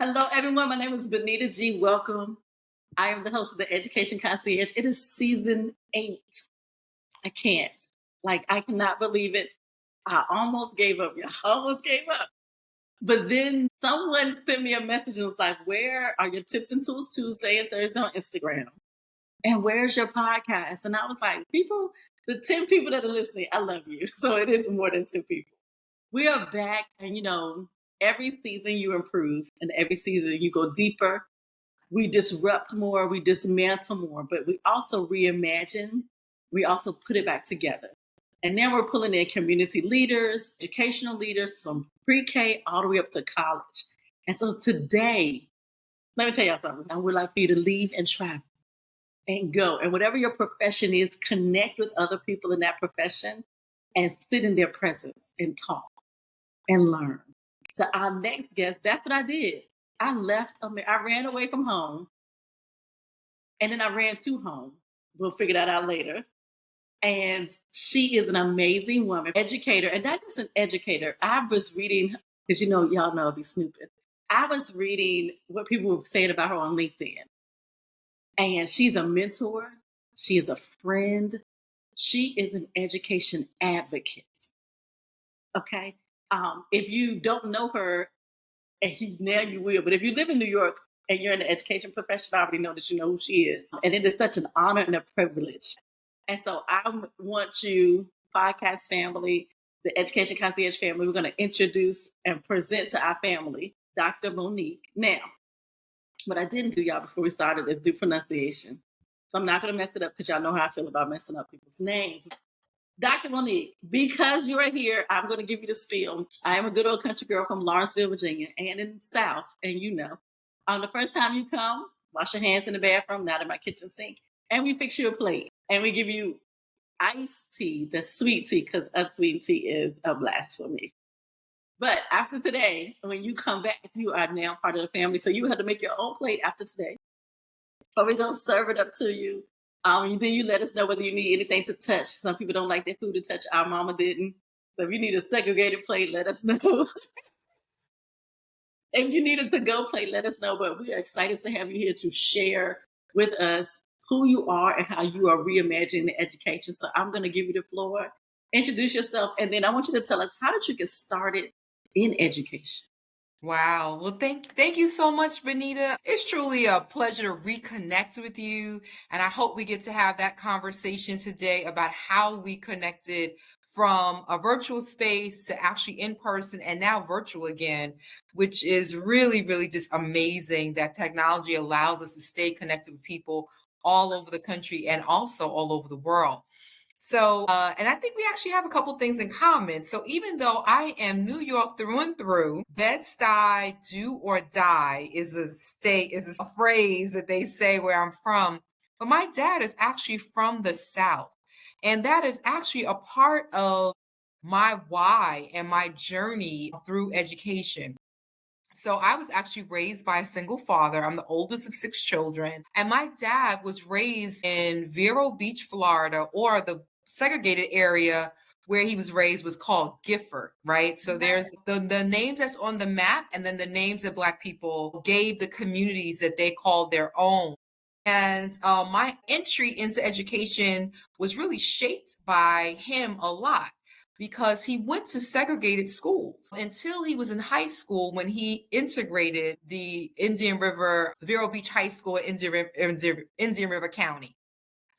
Hello, everyone. My name is Benita G. Welcome. I am the host of the Education Concierge. It is season 8. I can't. I cannot believe it. I almost gave up, y'all. Almost gave up. But then someone sent me a message and was like, where are your tips and tools Tuesday and Thursday on Instagram? And where's your podcast? And I was like, the 10 people that are listening, I love you. So it is more than 10 people. We are back. And, every season you improve and every season you go deeper. We disrupt more, we dismantle more, but we also reimagine. We also put it back together. And now we're pulling in community leaders, educational leaders from pre-K all the way up to college. And so today, let me tell y'all something. I would like for you to leave and travel and go. And whatever your profession is, connect with other people in that profession and sit in their presence and talk and learn. So our next guest, that's what I did. I left, I ran away from home and then I ran to home. We'll figure that out later. And she is an amazing woman, educator, and not just an educator. I was reading, because y'all know I'll be snooping. I was reading what people were saying about her on LinkedIn. And she's a mentor, she is a friend, she is an education advocate. Okay. If you don't know her, now you will, but if you live in New York and you're in the education profession, I already know that you know who she is. And it is such an honor and a privilege. And so I want you, podcast family, the Education Concierge family, we're going to introduce and present to our family, Dr. Monique. Now, what I didn't do, y'all, before we started is do pronunciation. So I'm not going to mess it up because y'all know how I feel about messing up people's names. Dr. Monique, because you are here, I'm going to give you the spiel. I am a good old country girl from Lawrenceville, Virginia, and in the South, and the first time you come, wash your hands in the bathroom, not in my kitchen sink, and we fix you a plate, and we give you iced tea, the sweet tea, because unsweetened tea is a blasphemy. But after today, when you come back, you are now part of the family, so you have to make your own plate after today. But we're going to serve it up to you. Then you let us know whether you need anything to touch. Some people don't like their food to touch. Our mama didn't. So if you need a segregated plate, let us know. If you need a to-go plate, let us know. But we are excited to have you here to share with us who you are and how you are reimagining the education. So I'm going to give you the floor. Introduce yourself, and then I want you to tell us, how did you get started in education? Wow. Well, thank you so much, Benita. It's truly a pleasure to reconnect with you. And I hope we get to have that conversation today about how we connected from a virtual space to actually in person and now virtual again, which is really, really just amazing that technology allows us to stay connected with people all over the country and also all over the world. And I think we actually have a couple things in common. So even though I am New York through and through, Bed-Stuy, do or die is a phrase that they say where I'm from. But my dad is actually from the South. And that is actually a part of my why and my journey through education. So I was actually raised by a single father. I'm the oldest of 6 children. And my dad was raised in Vero Beach, Florida, or the segregated area where he was raised was called Gifford, right? So there's the names that's on the map, and then the names that Black people gave the communities that they called their own. And my entry into education was really shaped by him a lot because he went to segregated schools until he was in high school when he integrated the Indian River, Vero Beach High School in Indian River County.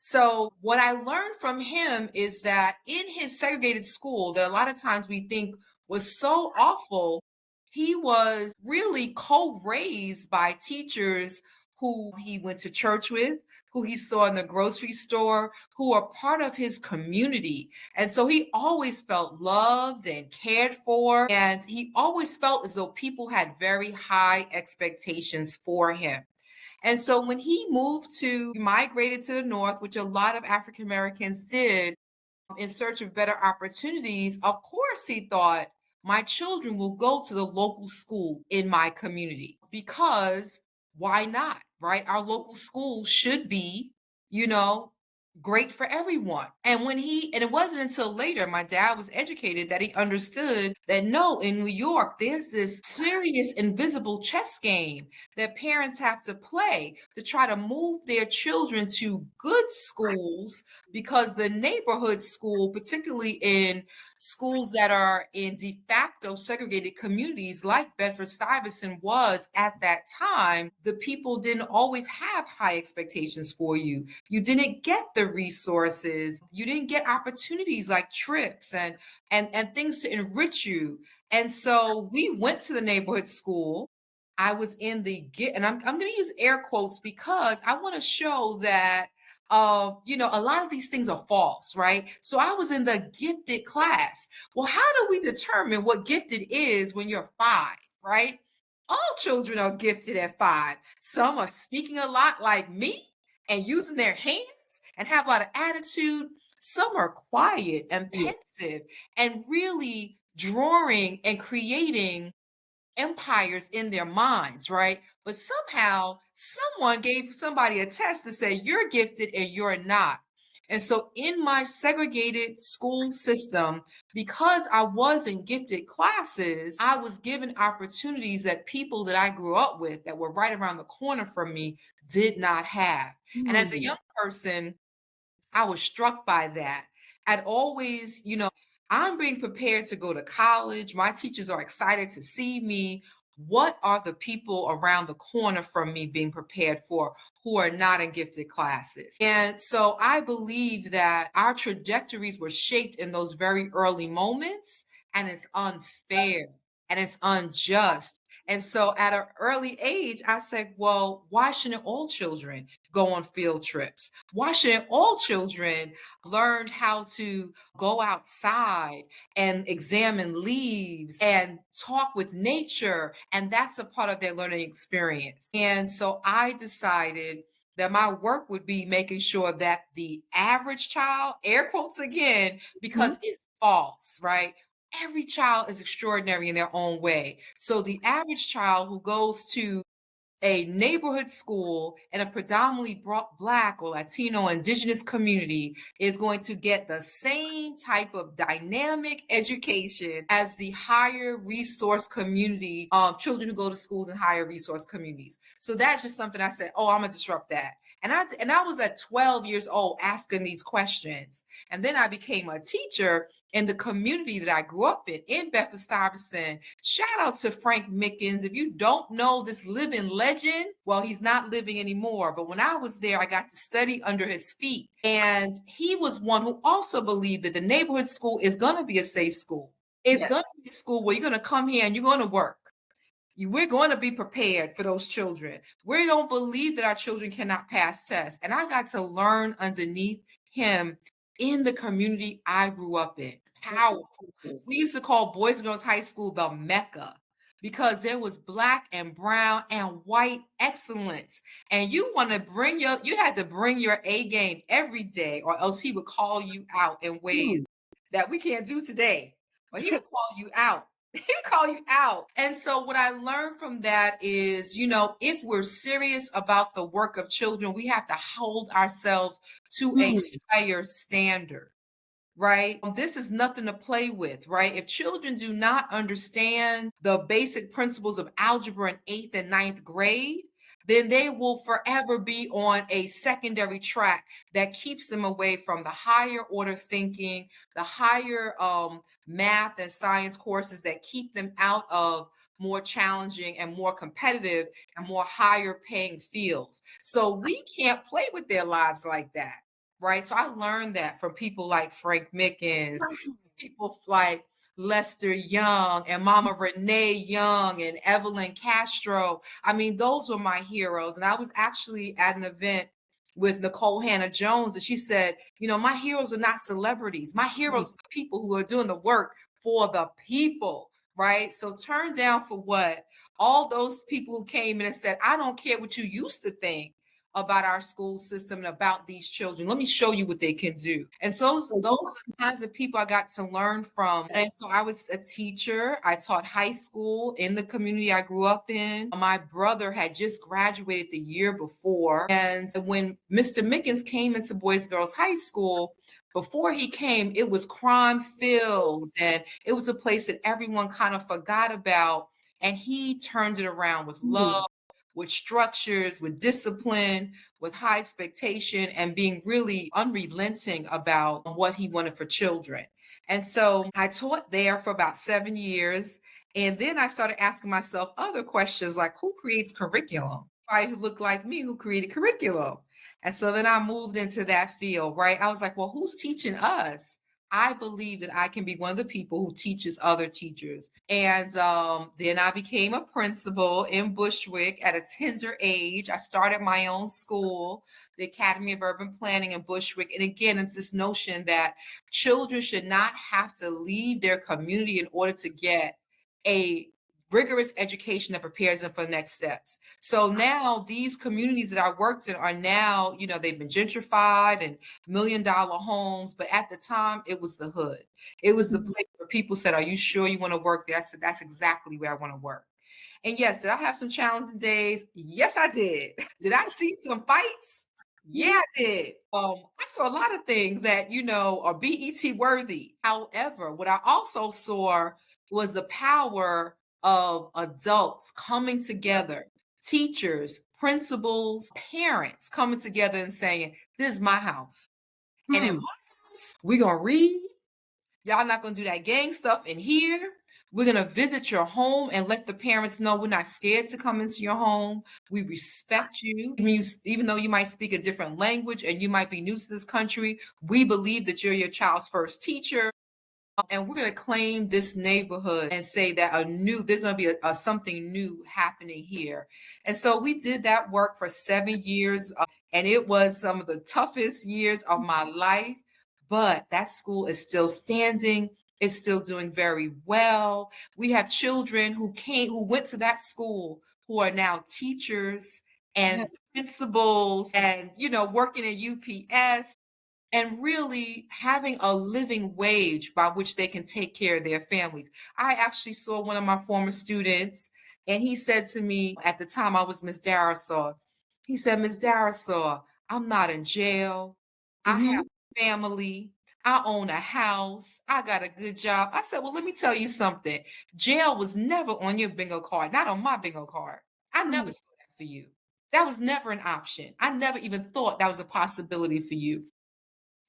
So what I learned from him is that in his segregated school that a lot of times we think was so awful, he was really co-raised by teachers who he went to church with, who he saw in the grocery store, who are part of his community. And so he always felt loved and cared for, and he always felt as though people had very high expectations for him. And so when he migrated to the North, which a lot of African Americans did in search of better opportunities, of course he thought, my children will go to the local school in my community because why not, right? Our local school should be, you know, great for everyone. And it wasn't until later my dad was educated that he understood that no, in New York, there's this serious invisible chess game that parents have to play to try to move their children to good schools because the neighborhood school, particularly in schools that are in de facto segregated communities like Bedford Stuyvesant was at that time, the people didn't always have high expectations for you. You didn't get the resources, you didn't get opportunities like trips and things to enrich you. And so we went to the neighborhood school. I was in the get, and I'm going to use air quotes because I want to show that a lot of these things are false, right? So I was in the gifted class. Well, how do we determine what gifted is when you're 5, right? All children are gifted at 5. Some are speaking a lot like me and using their hands and have a lot of attitude. Some are quiet and Yeah. pensive and really drawing and creating empires in their minds, right? But somehow someone gave somebody a test to say you're gifted and you're not. And so in my segregated school system, because I was in gifted classes, I was given opportunities that people that I grew up with that were right around the corner from me did not have. And as a Mm. young person, I was struck by that. I'd always, I'm being prepared to go to college. My teachers are excited to see me. What are the people around the corner from me being prepared for who are not in gifted classes? And so I believe that our trajectories were shaped in those very early moments, and it's unfair and it's unjust. And so at an early age, I said, well, why shouldn't all children go on field trips? Why shouldn't all children learn how to go outside and examine leaves and talk with nature? And that's a part of their learning experience. And so I decided that my work would be making sure that the average child, air quotes again, Mhm. because it's false, right? Every child is extraordinary in their own way. So the average child who goes to a neighborhood school in a predominantly Black or Latino indigenous community is going to get the same type of dynamic education as the higher resource community children who go to schools in higher resource communities. So that's just something I said, oh, I'm gonna disrupt that. And I was at 12 years old asking these questions. And then I became a teacher in the community that I grew up in Bedford Stuyvesant. Shout out to Frank Mickens. If you don't know this living legend, well, he's not living anymore. But when I was there, I got to study under his feet. And he was one who also believed that the neighborhood school is going to be a safe school. It's Yes. going to be a school where you're going to come here and you're going to work. We're going to be prepared for those children. We don't believe that our children cannot pass tests. And I got to learn underneath him in the community I grew up in. That's Powerful. cool. We used to call Boys and Girls High School the Mecca because there was Black and brown and white excellence. And you had to bring your A game every day, or else he would call you out in ways Mm. that we can't do today. But he would call you out. He would call you out. And so what I learned from that is, if we're serious about the work of children, we have to hold ourselves to a Mm. higher standard, right? This is nothing to play with, right? If children do not understand the basic principles of algebra in 8th and 9th grade, then they will forever be on a secondary track that keeps them away from the higher order thinking, the higher math and science courses that keep them out of more challenging and more competitive and more higher paying fields. So we can't play with their lives like that, right? So I learned that from people like Frank Mickens, people like Lester Young and Mama Renee Young and Evelyn Castro. I mean, those were my heroes. And I was actually at an event with Nicole Hannah Jones, and she said, my heroes are not celebrities. My Mm. heroes are the people who are doing the work for the people, right? So turn down for what? All those people who came in and said, I don't care what you used to think. about our school system and about these children. Let me show you what they can do. And so those are the kinds of people I got to learn from. And so I was a teacher. I taught high school in the community I grew up in. My brother had just graduated the year before. And when Mr. Mickens came into Boys Girls High School, before he came, it was crime filled and it was a place that everyone kind of forgot about. And he turned it around with Mhm. love, with structures, with discipline, with high expectation, and being really unrelenting about what he wanted for children. And so I taught there for about 7 years. And then I started asking myself other questions like who creates curriculum? Who looked like me who created curriculum. And so then I moved into that field, right? I was like, well, who's teaching us? I believe that I can be one of the people who teaches other teachers. And then I became a principal in Bushwick at a tender age. I started my own school, the Academy of Urban Planning in Bushwick. And again, it's this notion that children should not have to leave their community in order to get a rigorous education that prepares them for the next steps. So now these communities that I worked in are now, they've been gentrified and $1 million homes. But at the time, it was the hood. It was the Mhm. place where people said, are you sure you want to work there? I said, that's exactly where I want to work. And yes, did I have some challenging days? Yes, I did. Did I see some fights? Yeah, I did. I saw a lot of things that, are BET worthy. However, what I also saw was the power of adults coming together, teachers, principals, parents coming together and saying, this is my house. And in my Hmm. house, we're going to read. Y'all not going to do that gang stuff in here. We're going to visit your home and let the parents know we're not scared to come into your home. We respect you. Even though you might speak a different language and you might be new to this country, we believe that you're your child's first teacher. And we're going to claim this neighborhood and say that there's going to be a something new happening here. And so we did that work for 7 years, and it was some of the toughest years of my life. But that school is still standing. It's still doing very well. We have children who went to that school, who are now teachers Yeah. and principals and, working at UPS and really having a living wage by which they can take care of their families. I actually saw one of my former students, and he said to me at the time I was Miss Darrasaw, he said, Miss Darrasaw, I'm not in jail. I have Mhm. a family. I own a house. I got a good job. I said, well, let me tell you something. Jail was never on your bingo card, not on my bingo card. I never Mhm. saw that for you. That was never an option. I never even thought that was a possibility for you.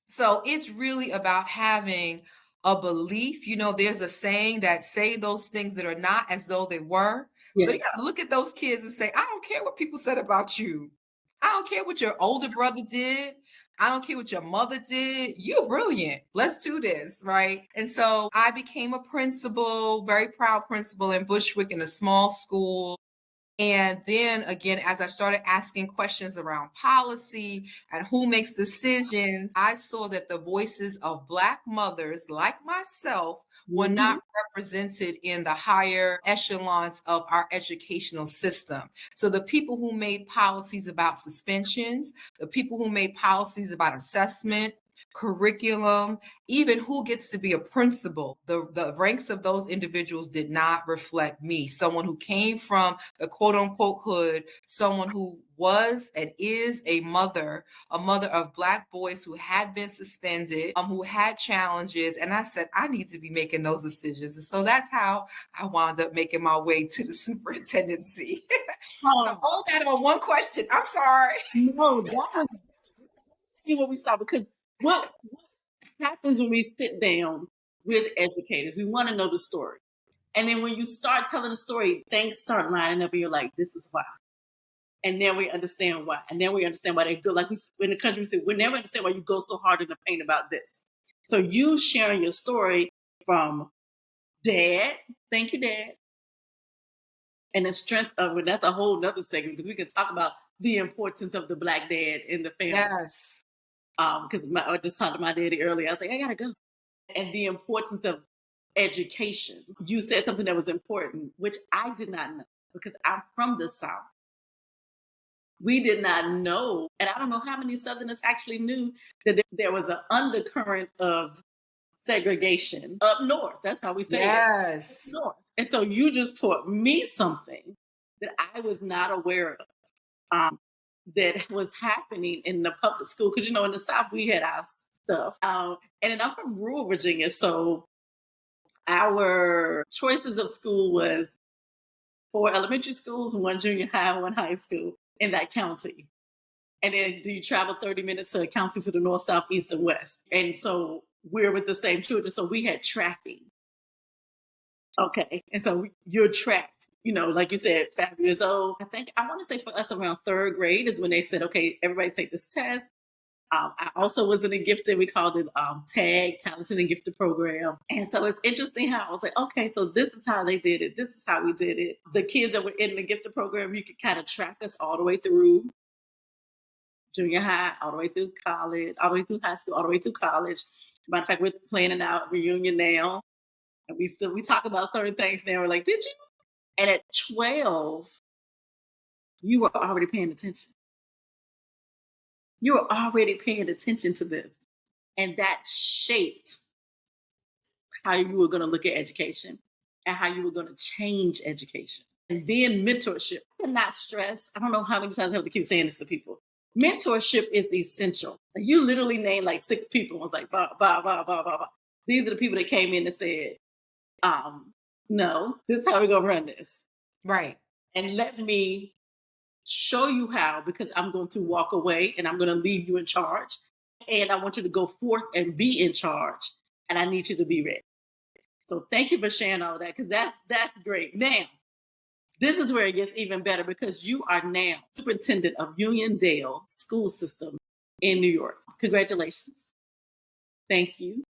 So it's really about having a belief. There's a saying that say those things that are not as though they were. So you Yes. got to look at those kids and say, I don't care what people said about you. I don't care what your older brother did. I don't care what your mother did. You're brilliant. Let's do this. Right. And so I became a principal, very proud principal in Bushwick in a small school. And then again, as I started asking questions around policy and who makes decisions, I saw that the voices of Black mothers like myself were not Mhm. represented in the higher echelons of our educational system. So the people who made policies about suspensions, the people who made policies about assessment, curriculum, even who gets to be a principal, the ranks of those individuals did not reflect me, someone who came from the quote unquote hood, someone who was and is a mother of Black boys who had been suspended, who had challenges. And I said, I need to be making those decisions. And so that's how I wound up making my way to the superintendency. So Oh, all that on one question. I'm sorry. no, that was what we saw because what happens when we sit down with educators? We want to know the story. And then when you start telling the story, things start lining up and you're like, this is why. And then we understand why. And then we understand why they go. Like we in the country, we say, we never understand why you go so hard in the paint about this. So you sharing your story from dad, thank you, dad, and the strength of it. That's a whole nother segment because we can talk about the importance of the Black dad in the family. Yes. Because I just talked to my daddy earlier. I was like, I gotta go. And the importance of education. You said something that was important, which I did not know because I'm from the South. We did not know, and I don't know how many Southerners actually knew that there was an undercurrent of segregation up north. That's how we say it, up Yes. north. And so you just taught me something that I was not aware of, that was happening in the public school. Because in the South we had our stuff, and then I'm from rural Virginia, so our choices of school was 4 elementary schools, one junior high, one high school in that county. And then do you travel 30 minutes to a county to the north, south, east, and west? And so we're with the same children. So we had tracking. Okay. And so you're tracked, like you said, 5 years old. I want to say for us around third grade is when they said, okay, everybody take this test. I also was in a gifted, we called it TAG, Talented and Gifted Program. And so it's interesting how I was like, okay, so this is how they did it. This is how we did it. The kids that were in the gifted program, you could kind of track us all the way through junior high, all the way through college, all the way through high school, all the way through college. Matter of fact, we're planning out a reunion now. And we talk about certain things now. We're like, did you? And at 12, you were already paying attention. You were already paying attention to this. And that shaped how you were going to look at education and how you were going to change education. And then mentorship. I cannot stress, I don't know how many times I have to keep saying this to people. Mentorship is essential. You literally named like 6 people. I was like, bah, bah, bah, bah, bah, bah. These are the people that came in and said, no, this is how we're going to run this. Right. And let me show you how, because I'm going to walk away and I'm going to leave you in charge. And I want you to go forth and be in charge. And I need you to be ready. So thank you for sharing all of that, because that's great. Now, this is where it gets even better, because you are now superintendent of Uniondale School System in New York. Congratulations. Thank you.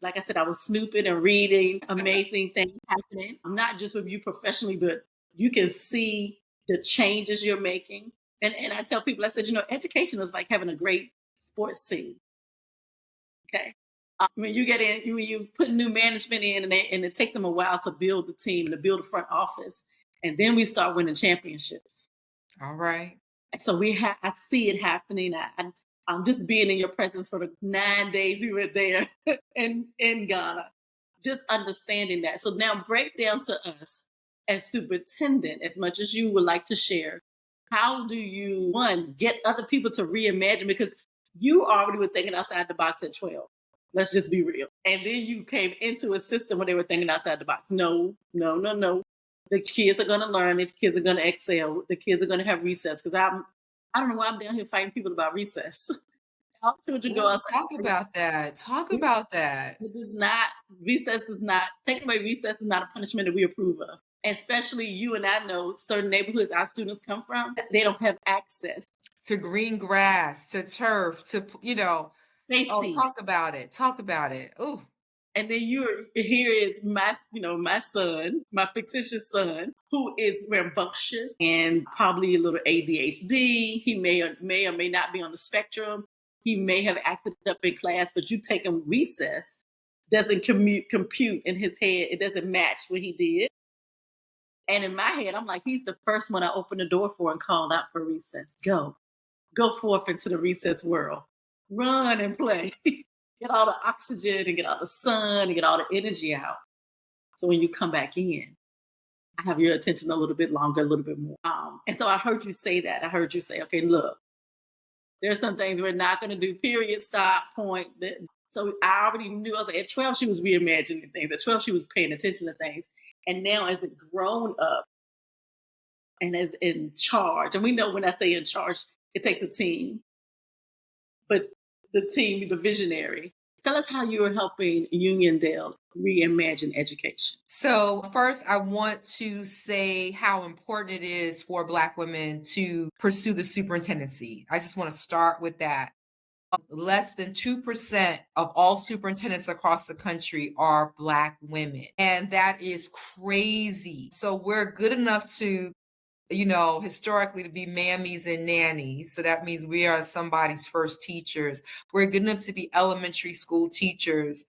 Like I said, I was snooping and reading amazing things happening, not just with you professionally, but you can see the changes you're making. And I tell people, I said, education is like having a great sports team. Okay. When you get in, when you put new management in, and it takes them a while to build the team and to build the front office. And then we start winning championships. All right. So I see it happening. I'm just being in your presence for the 9 days we were there in Ghana, just understanding that. So now break down to us as superintendent, as much as you would like to share. How do you, one, get other people to reimagine? Because you already were thinking outside the box at 12. Let's just be real. And then you came into a system where they were thinking outside the box. No. The kids are going to learn. The kids are going to excel. The kids are going to have recess. Because I don't know why I'm down here fighting people about recess. All children go outside. Talk about that. Talk about that. Taking away recess is not a punishment that we approve of. Especially you and I know certain neighborhoods our students come from, they don't have access to green grass, to turf, to, safety. Oh, talk about it. Talk about it. Ooh. And then here is my son, my fictitious son, who is rambunctious and probably a little ADHD. He may or may not be on the spectrum. He may have acted up in class, but you take him recess, doesn't compute in his head. It doesn't match what he did. And in my head, I'm like, he's the first one I opened the door for and called out for recess. Go forth into the recess world. Run and play. Get all the oxygen and get all the sun and get all the energy out. So when you come back in, I have your attention a little bit longer, a little bit more. And so I heard you say that. I heard you say, okay, look, there's some things we're not going to do, period, stop, point. So I already knew. I was like, at 12, she was reimagining things. At 12, she was paying attention to things. And now as a grown up and as in charge, and we know when I say in charge, it takes a team. But the team, the visionary. Tell us how you are helping Uniondale reimagine education. So first, I want to say how important it is for Black women to pursue the superintendency. I just want to start with that. Less than 2% of all superintendents across the country are Black women. And that is crazy. So we're good enough to, historically to be mammies and nannies. So that means we are somebody's first teachers. We're good enough to be elementary school teachers.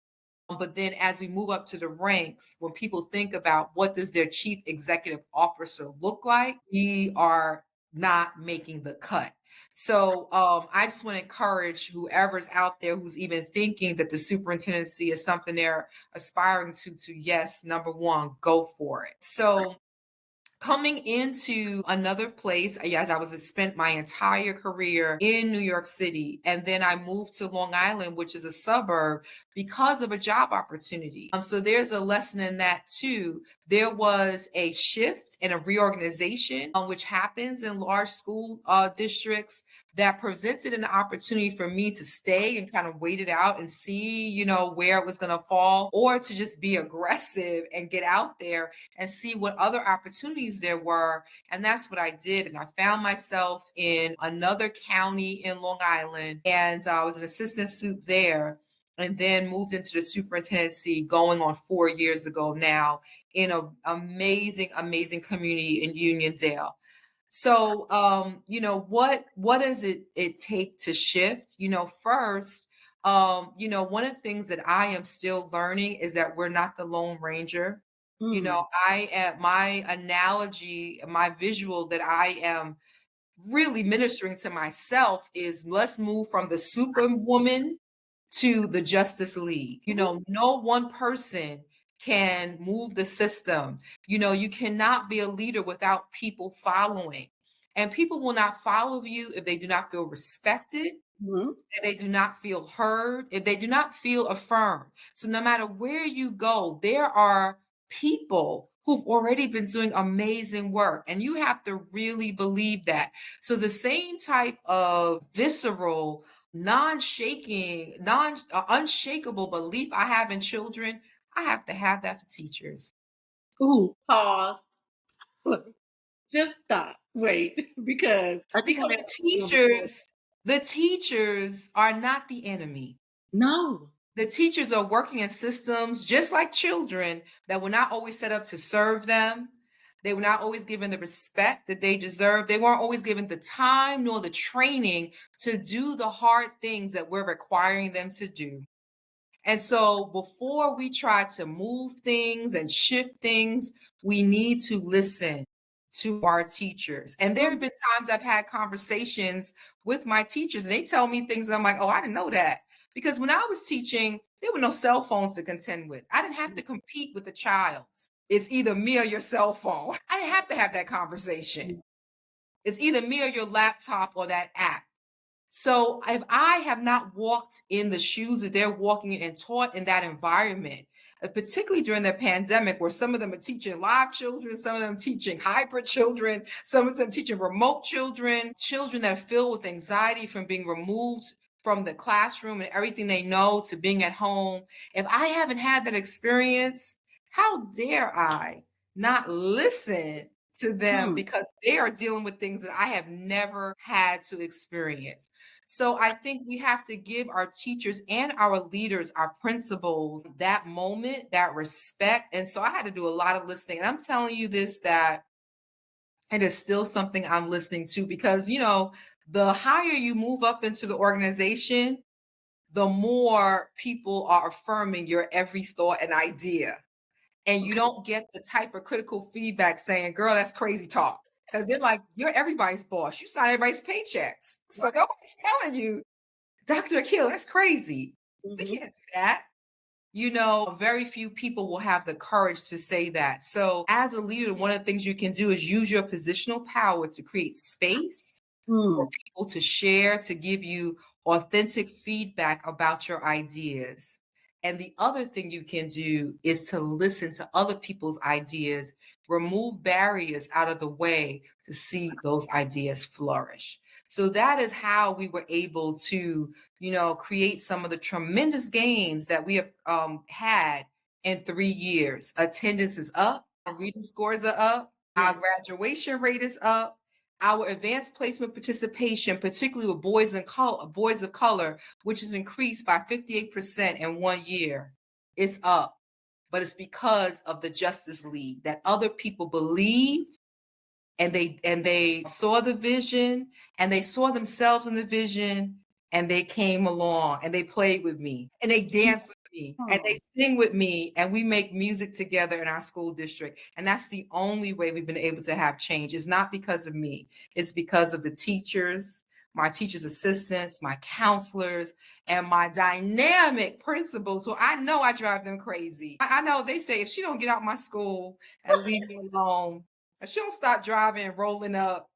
But then as we move up to the ranks, when people think about what does their chief executive officer look like, we are not making the cut. So I just want to encourage whoever's out there who's even thinking that the superintendency is something they're aspiring to yes, number one, go for it. So coming into another place, yes, I was spent my entire career in New York City, and then I moved to Long Island, which is a suburb, because of a job opportunity. So there's a lesson in that too. There was a shift and a reorganization, which happens in large school districts, that presented an opportunity for me to stay and kind of wait it out and see, where it was going to fall, or to just be aggressive and get out there and see what other opportunities there were. And that's what I did. And I found myself in another county in Long Island, and I was an assistant sup there, and then moved into the superintendency going on 4 years ago now, in an amazing, amazing community in Uniondale. So, what does it take to shift? First, one of the things that I am still learning is that we're not the Lone Ranger. Mm. I am, my analogy, my visual that I am really ministering to myself is, let's move from the superwoman to the Justice League. No one person can move the system. You cannot be a leader without people following. And people will not follow you if they do not feel respected, Mhm. if they do not feel heard, if they do not feel affirmed. So no matter where you go, there are people who've already been doing amazing work, and you have to really believe that. So the same type of visceral, non-shaking, unshakable belief I have in children, I have to have that for teachers. Ooh, pause. Just stop. Wait, because I just want Because to reinforce. the teachers are not the enemy. No. The teachers are working in systems just like children that were not always set up to serve them. They were not always given the respect that they deserve. They weren't always given the time nor the training to do the hard things that we're requiring them to do. And so before we try to move things and shift things, we need to listen to our teachers. And there have been times I've had conversations with my teachers, and they tell me things, and I'm like, oh, I didn't know that. Because when I was teaching, there were no cell phones to contend with. I didn't have to compete with the child. It's either me or your cell phone. I didn't have to have that conversation. It's either me or your laptop or that app. So if I have not walked in the shoes that they're walking in and taught in that environment, particularly during the pandemic, where some of them are teaching live children, some of them teaching hybrid children, some of them teaching remote children, children that are filled with anxiety from being removed from the classroom and everything they know to being at home. If I haven't had that experience, how dare I not listen to them, Hmm. because they are dealing with things that I have never had to experience. So I think we have to give our teachers and our leaders, our principals, that moment, that respect. And so I had to do a lot of listening. And I'm telling you this, that it is still something I'm listening to, because, the higher you move up into the organization, the more people are affirming your every thought and idea. And you don't get the type of critical feedback saying, girl, that's crazy talk. Because they're like, you're everybody's boss. You sign everybody's paychecks. So nobody's telling you, Dr. Akil, that's crazy. We Mhm. can't do that. Very few people will have the courage to say that. So as a leader, one of the things you can do is use your positional power to create space for Hmm. people to share, to give you authentic feedback about your ideas. And the other thing you can do is to listen to other people's ideas, remove barriers out of the way to see those ideas flourish. So that is how we were able to, create some of the tremendous gains that we have had in 3 years. Attendance is up, our reading scores are up, our Yes. graduation rate is up, our advanced placement participation, particularly with boys of color, which has increased by 58% in 1 year, is up. But it's because of the Justice League, that other people believed, and they saw the vision, and they saw themselves in the vision, and they came along and they played with me and they danced with me, and they Oh, sing with me, and we make music together in our school district. And that's the only way we've been able to have change. It's not because of me, it's because of the teachers, my teachers' assistants, my counselors, and my dynamic principals. So I know I drive them crazy. I know they say if she don't get out my school and leave me alone, if she don't stop driving and rolling up,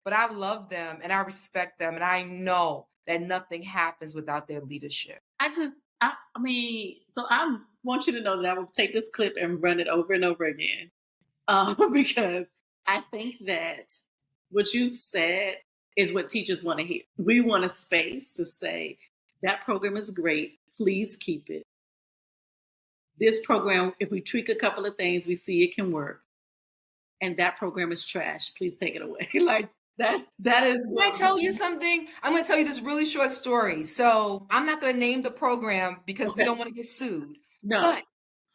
but I love them and I respect them. And I know that nothing happens without their leadership. I just, I mean, so I want you to know that I will take this clip and run it over and over again, because I think that what you've said is what teachers want to hear. We want a space to say that program is great. Please keep it. This program, if we tweak a couple of things, we see it can work. And that program is trash. Please take it away. Like that is Can I what tell you something? I'm going to tell you this really short story. So I'm not going to name the program because we okay. don't want to get sued, No. but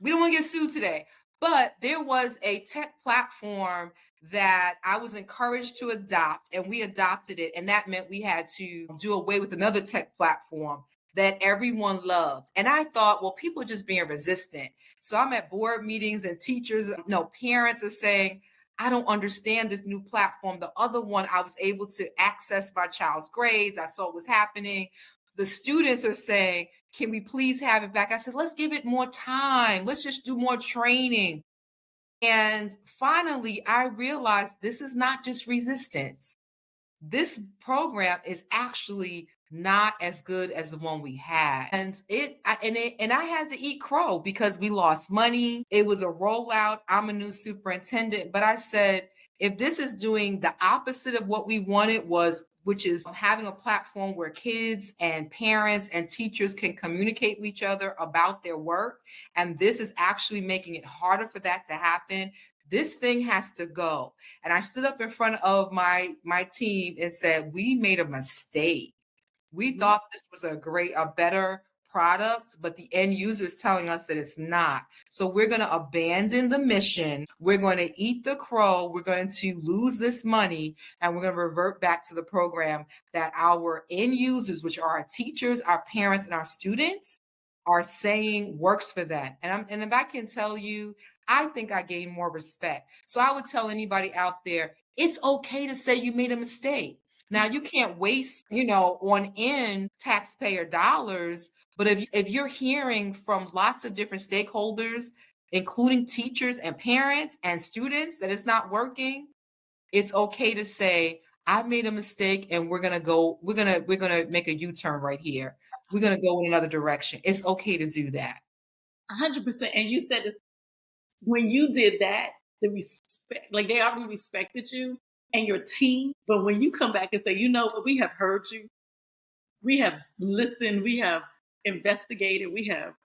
we don't want to get sued today. But there was a tech platform that I was encouraged to adopt, and we adopted it. And that meant we had to do away with another tech platform that everyone loved. And I thought, well, people are just being resistant. So I'm at board meetings, and teachers, no, parents are saying, I don't understand this new platform. The other one, I was able to access my child's grades. I saw what was happening. The students are saying, can we please have it back? I said, let's give it more time. Let's just do more training. And finally, I realized this is not just resistance. This program is actually not as good as the one we had. And I had to eat crow because we lost money. It was a rollout. I'm a new superintendent, but I said, if this is doing the opposite of what we wanted was, which is having a platform where kids and parents and teachers can communicate with each other about their work, and this is actually making it harder for that to happen, this thing has to go. And I stood up in front of my team and said, we made a mistake. We Mhm. thought this was a better product, but the end user is telling us that it's not. So we're going to abandon the mission. We're going to eat the crow. We're going to lose this money, and we're going to revert back to the program that our end users, which are our teachers, our parents, and our students, are saying works for that. And if I can tell you, I think I gain more respect. So I would tell anybody out there, it's okay to say you made a mistake. Now you can't waste, on end taxpayer dollars, but if you're hearing from lots of different stakeholders, including teachers and parents and students, that it's not working, it's okay to say, I've made a mistake and we're gonna make a U-turn right here. We're gonna go in another direction. It's okay to do that. 100%. And you said this when you did that, the respect, like they already respected you and your team. But when you come back and say, you know what, we have heard you, we have listened, we have investigated,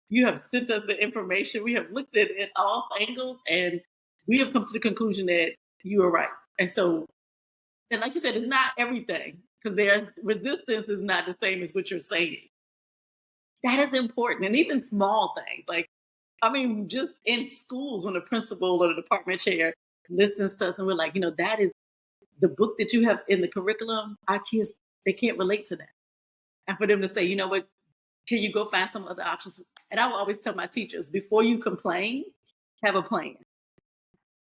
you have sent us the information, we have looked at it all angles, and we have come to the conclusion that you are right. And so, and like you said, it's not everything because there's resistance is not the same as what you're saying. That is important. And even small things like, I mean, just in schools when the principal or the department chair listens to us and we're like, that is the book that you have in the curriculum, our kids, they can't relate to that. And for them to say, you know what, can you go find some other options? And I will always tell my teachers, before you complain, have a plan.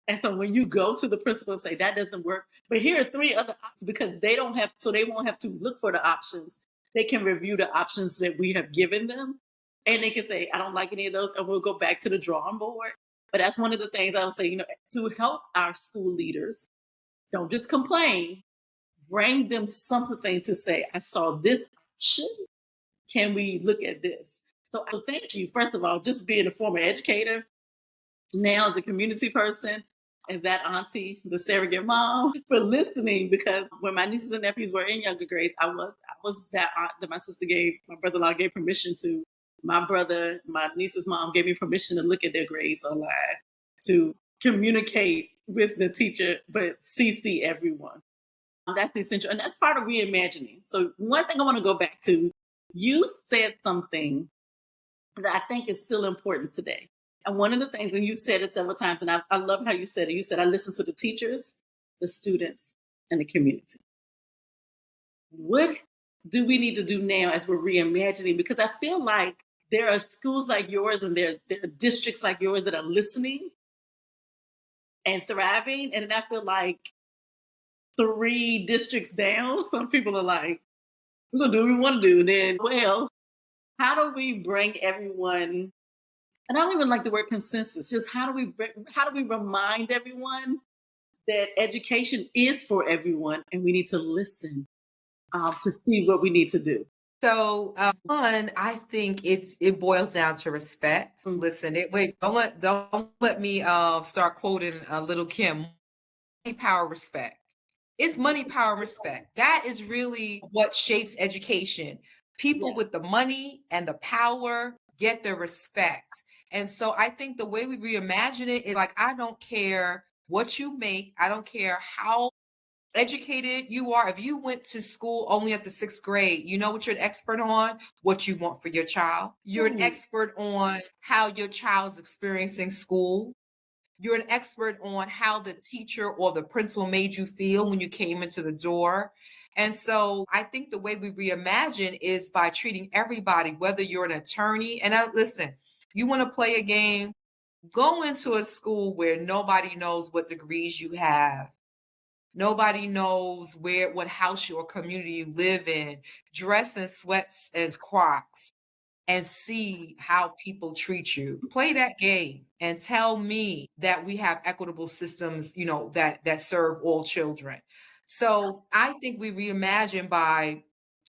And so when you go to the principal and say that doesn't work, but here are three other options because they don't have, so they won't have to look for the options. They can review the options that we have given them, and they can say, I don't like any of those, and we'll go back to the drawing board. But that's one of the things I would say, to help our school leaders, don't just complain, bring them something to say, I saw this option. Can we look at this? So thank you, first of all, just being a former educator, now as a community person, as that auntie, the surrogate mom, for listening. Because when my nieces and nephews were in younger grades, I was that aunt that my brother-in-law gave permission to. My brother, my niece's mom gave me permission to look at their grades online, to communicate with the teacher, but CC everyone. That's essential, and that's part of reimagining. So one thing I want to go back to, you said something that I think is still important today. And one of the things, and you said it several times, and I love how you said it. You said, I listen to the teachers, the students, and the community. What do we need to do now as we're reimagining? Because I feel like there are schools like yours and there are districts like yours that are listening and thriving. And then I feel like 3 districts down, some people are like, we're gonna do what we want to do. And then, well, how do we bring everyone? And I don't even like the word consensus. Just how do we remind everyone that education is for everyone, and we need to listen to see what we need to do. So, one, I think it boils down to respect. Mm. Listen, don't let me start quoting Little Kim. Money, power, respect. It's money, power, respect. That is really what shapes education. People Yes. with the money and the power get the respect. And so I think the way we reimagine it is like, I don't care what you make, I don't care how educated you are. If you went to school only at the 6th grade, you know what you're an expert on? What you want for your child. You're an Right. expert on how your child's experiencing school. You're an expert on how the teacher or the principal made you feel when you came into the door. And so I think the way we reimagine is by treating everybody, whether you're an attorney, and listen, you want to play a game, go into a school where nobody knows what degrees you have. Nobody knows what house or community you live in. Dress in sweats and Crocs and see how people treat you. Play that game and tell me that we have equitable systems, that serve all children. So I think we reimagine by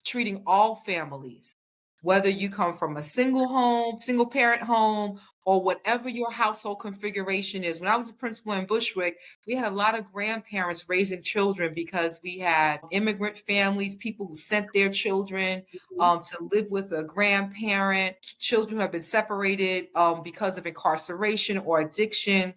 treating all families, whether you come from a single parent home, or whatever your household configuration is. When I was a principal in Bushwick, we had a lot of grandparents raising children because we had immigrant families, people who sent their children to live with a grandparent, children who have been separated because of incarceration or addiction.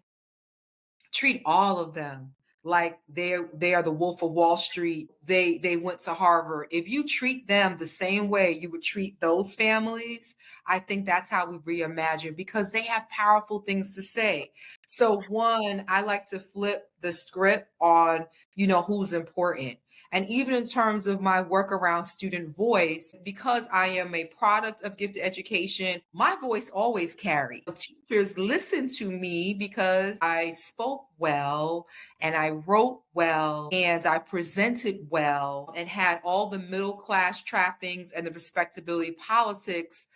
Treat all of them like they are the Wolf of Wall Street. They went to Harvard. If you treat them the same way you would treat those families, I think that's how we reimagine, because they have powerful things to say. So one, I like to flip the script on, who's important. And even in terms of my work around student voice, because I am a product of gifted education, my voice always carries. Teachers listen to me because I spoke well and I wrote well and I presented well and had all the middle class trappings and the respectability politics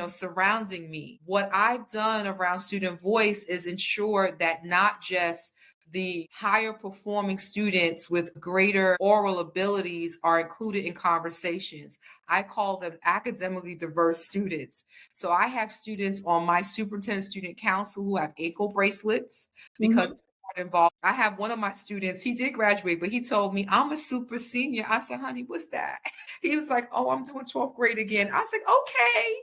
surrounding me. What I've done around student voice is ensure that not just the higher performing students with greater oral abilities are included in conversations. I call them academically diverse students. So I have students on my superintendent student council who have ankle bracelets Mhm. because they're involved. I have one of my students, he did graduate, but he told me, I'm a super senior. I said, honey, what's that? He was like, oh, I'm doing 12th grade again. I said, okay.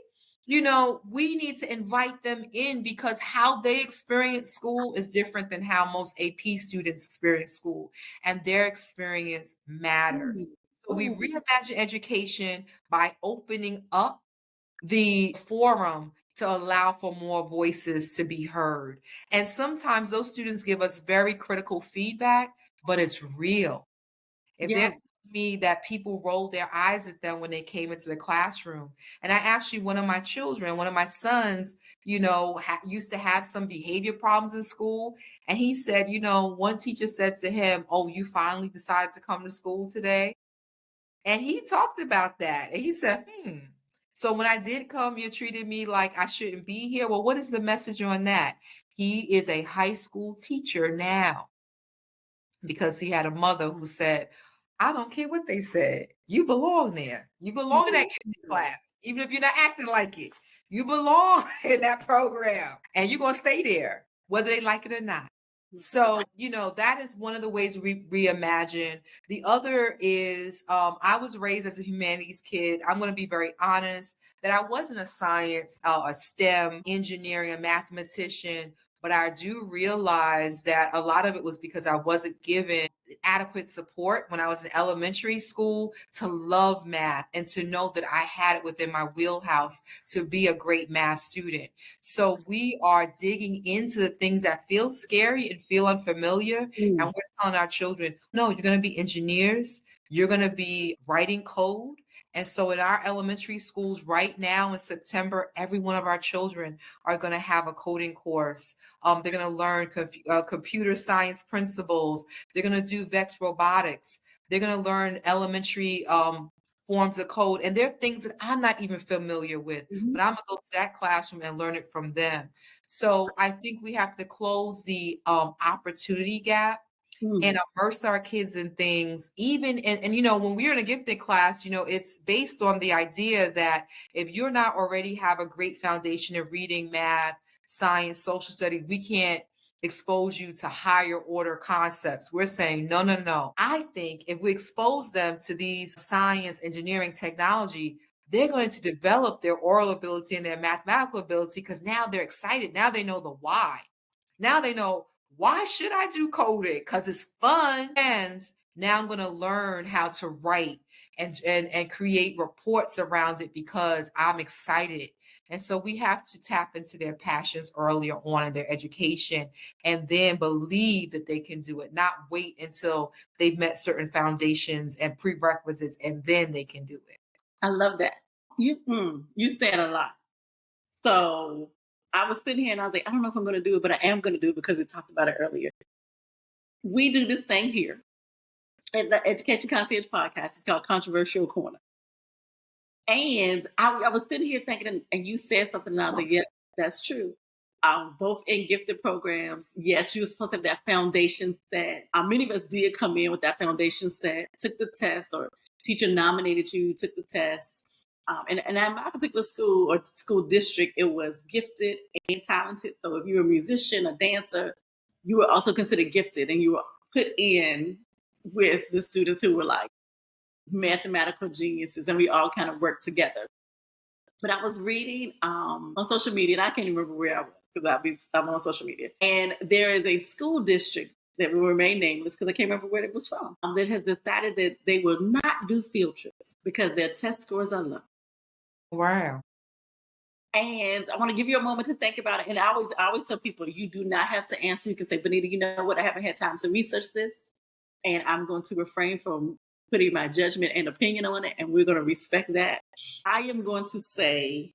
We need to invite them in because how they experience school is different than how most AP students experience school, and their experience matters. Ooh. So we Ooh. reimagine education by opening up the forum to allow for more voices to be heard. And sometimes those students give us very critical feedback, but it's real. If they're Yes. telling me that people rolled their eyes at them when they came into the classroom, and I actually, one of my children, one of my sons, used to have some behavior problems in school. And he said, one teacher said to him, oh, you finally decided to come to school today. And he talked about that. And he said, so when I did come, you treated me like I shouldn't be here. Well, what is the message on that? He is a high school teacher now because he had a mother who said, I don't care what they said. You belong there. You belong in that gifted class. Even if you're not acting like it, you belong in that program and you're going to stay there, whether they like it or not. So, that is one of the ways we reimagine. The other is I was raised as a humanities kid. I'm going to be very honest that I wasn't a science, a STEM, engineering, a mathematician, but I do realize that a lot of it was because I wasn't given adequate support when I was in elementary school to love math and to know that I had it within my wheelhouse to be a great math student. So we are digging into the things that feel scary and feel unfamiliar. And Mm. we're telling our children, no, you're going to be engineers. You're going to be writing code. And so in our elementary schools right now in September, every one of our children are going to have a coding course. They're going to learn computer science principles. They're going to do VEX robotics. They're going to learn elementary forms of code. And there are things that I'm not even familiar with, Mhm. but I'm going to go to that classroom and learn it from them. So I think we have to close the opportunity gap Mm. and immerse our kids in things, even and you know, when we're in a gifted class, you know, it's based on the idea that if you're not already have a great foundation of reading, math, science, social studies, we can't expose you to higher order concepts. We're saying no, no, no. I think if we expose them to these science, engineering, technology, they're going to develop their oral ability and their mathematical ability because now they're excited. Now they know the why. Now they know, why should I do coding? Because it's fun. And now I'm going to learn how to write and create reports around it because I'm excited. And so we have to tap into their passions earlier on in their education and then believe that they can do it, not wait until they've met certain foundations and prerequisites and then they can do it. I love that. You said a lot. So I was sitting here and I was like, I don't know if I'm going to do it, but I am going to do it because we talked about it earlier. We do this thing here at the Education Concierge podcast. It's called Controversial Corner. And I was sitting here thinking, and you said something, and I was like, yeah, that's true. Both in gifted programs, yes, you were supposed to have that foundation set. Many of us did come in with that foundation set, took the test, or teacher nominated you, took the test. And at my particular school or school district, it was gifted and talented. So if you were a musician, a dancer, you were also considered gifted, and you were put in with the students who were like mathematical geniuses, and we all kind of worked together. But I was reading on social media, and I can't even remember where I was because I'm on social media. And there is a school district that will remain nameless because I can't remember where it was from, that has decided that they will not do field trips because their test scores are low. Wow. And I want to give you a moment to think about it. And I always tell people, you do not have to answer. You can say, Benita, you know what? I haven't had time to research this, and I'm going to refrain from putting my judgment and opinion on it, and we're going to respect that. I am going to say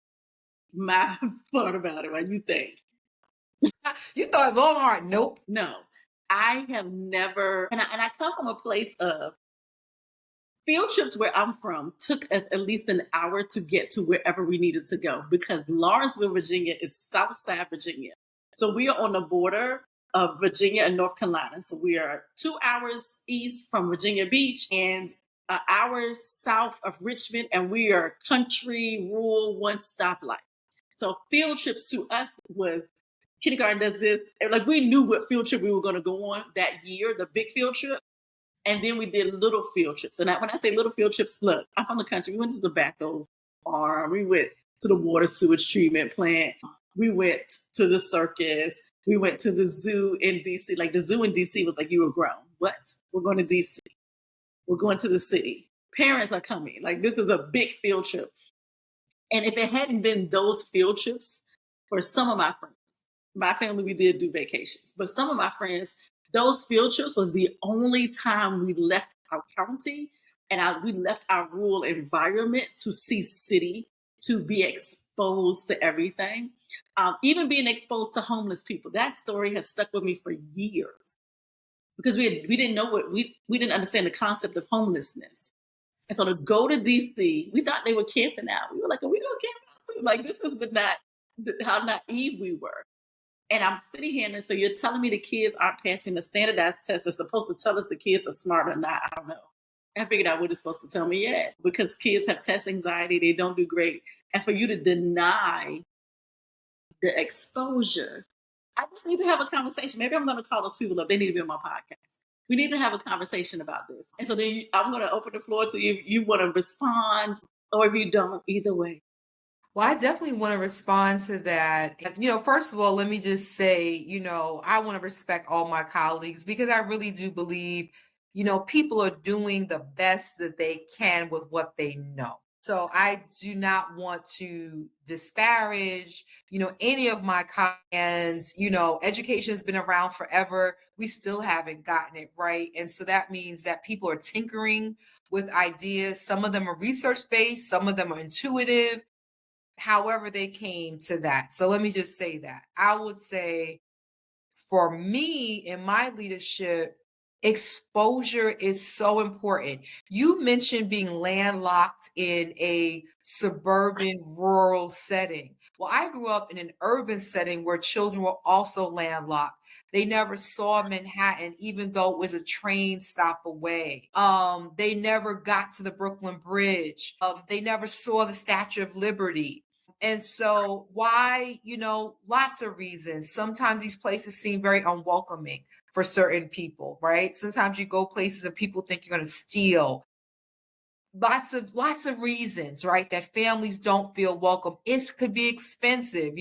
my part about it. What you think? You thought long hard. Nope. No, I have never, and I come from a place of field trips where I'm from took us at least an hour to get to wherever we needed to go because Lawrenceville, Virginia is Southside Virginia. So we are on the border of Virginia and North Carolina. So we are 2 hours east from Virginia Beach and an hour south of Richmond, and we are country, rural, one stoplight. So field trips to us was kindergarten does this. Like we knew what field trip we were going to go on that year, the big field trip. And then we did little field trips. And when I say little field trips, look, I'm from the country. We went to the tobacco farm. We went to the water sewage treatment plant. We went to the circus. We went to the zoo in DC. Like the zoo in DC was like, you were grown. What? We're going to DC. We're going to the city. Parents are coming. Like this is a big field trip. And if it hadn't been those field trips for some of my friends, my family, we did do vacations, but some of my friends, those field trips was the only time we left our county and we left our rural environment to see city, to be exposed to everything. Even being exposed to homeless people. That story has stuck with me for years because we didn't know we didn't understand the concept of homelessness. And so to go to DC, we thought they were camping out. We were like, are we going to camp out too? Like this is how naive we were. And I'm sitting here, and so you're telling me the kids aren't passing the standardized test. They're supposed to tell us the kids are smart or not. I don't know. I figured out what it's supposed to tell me yet because kids have test anxiety. They don't do great. And for you to deny the exposure, I just need to have a conversation. Maybe I'm going to call those people up. They need to be on my podcast. We need to have a conversation about this. And so then I'm going to open the floor to you if you want to respond or if you don't, either way. Well, I definitely want to respond to that. You know, first of all, let me just say, you know, I want to respect all my colleagues because I really do believe, you know, people are doing the best that they can with what they know. So I do not want to disparage, any of my clients. Education has been around forever. We still haven't gotten it right. And so that means that people are tinkering with ideas. Some of them are research based, some of them are intuitive, however they came to that. So let me just say that. I would say for me in my leadership, exposure is so important. You mentioned being landlocked in a suburban, rural setting. Well, I grew up in an urban setting where children were also landlocked. They never saw Manhattan, even though it was a train stop away. They never got to the Brooklyn Bridge. They never saw the Statue of Liberty. And so why, lots of reasons. Sometimes these places seem very unwelcoming for certain people, right? Sometimes you go places and people think you're going to steal. Lots of reasons, right? That families don't feel welcome. It could be expensive,